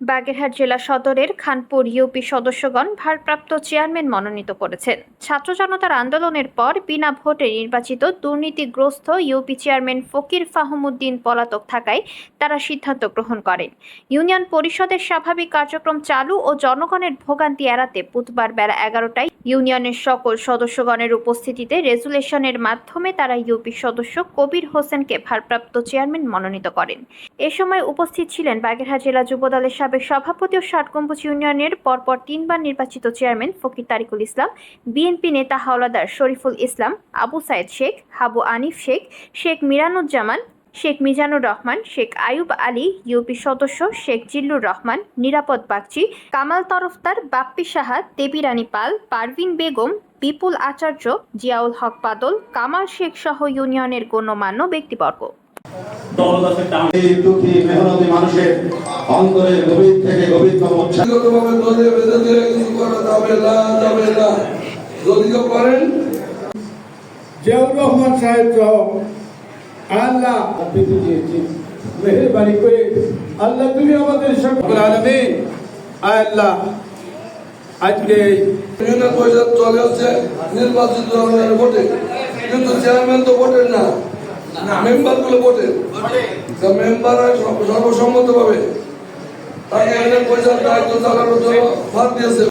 বাগেরহাট জেলা সদরের খানপুর ইউপি সদস্যগণ ভারপ্রাপ্ত চেয়ারম্যান মনোনীত করেছেন। ছাত্র জনতার আন্দোলনের পর বিনা ভোটে নির্বাচিত দুর্নীতিগ্রস্ত ইউপি চেয়ারম্যান ফকির ফাহমুদ্দিন পলাতক থাকায় তারা সিদ্ধান্ত গ্রহণ করেন। ইউনিয়ন পরিষদের স্বাভাবিক কার্যক্রম চালু ও জনগণের ভোগান্তি এড়াতে বুধবার বেলা 11টায় ইউনিয়নের সকল সদস্যগণের উপস্থিতিতে রেজুলেশনের মাধ্যমে তারা ইউপি সদস্য কবির হোসেনকে ভারপ্রাপ্ত চেয়ারম্যান মনোনীত করেন। এ সময় উপস্থিত ছিলেন বাগেরহাট জেলা যুবদলের সাবেক সভাপতি ও ৬০ গম্বুজ ইউনিয়নের পরপর ৩বার নির্বাচিত চেয়ারম্যান ফকির তারিকুল ইসলাম, বিএনপি নেতা হাওলাদার শরীফুল ইসলাম, আবু সাইদ শেখ, হাবু আনিফ শেখ, শেখ মিরানুজ্জামান, শেখ মিজানুর রহমান, শেখ আয়ুব আলী, ইউপি সদস্য শেখ জিল্লুর রহমান, নিরাপদ বাগচি, কামাল তরফদার, বাপ্পি সাহা, দেবী রানী পাল, পারভিন বেগম, বিপুল আচার্য, জিয়াউল হক বাদল, কামাল শেখ সহ ইউনিয়নের গণ্যমান্য ব্যক্তিবর্গ। মানুষের অন্তরের গভীর থেকে গভীরতম জিয়াউর রহমান সাহেব সহ আল্লাহ মেহেরবানি করে আল্লাহ তুমি আমাদের সকল আলামিন আল্লাহ আজকে ইউনিয়ন পরিষদ চলে হচ্ছে নির্বাচিত ভোটে, কিন্তু চেয়ারম্যান তো ভোটের না, মেম্বার গুলো ভোটের। মেম্বার সর্বসম্মত ভাবে তাকে ইউনিয়ন পরিষদ দায়িত্ব চালানোর জন্য ভাগ দিয়েছে।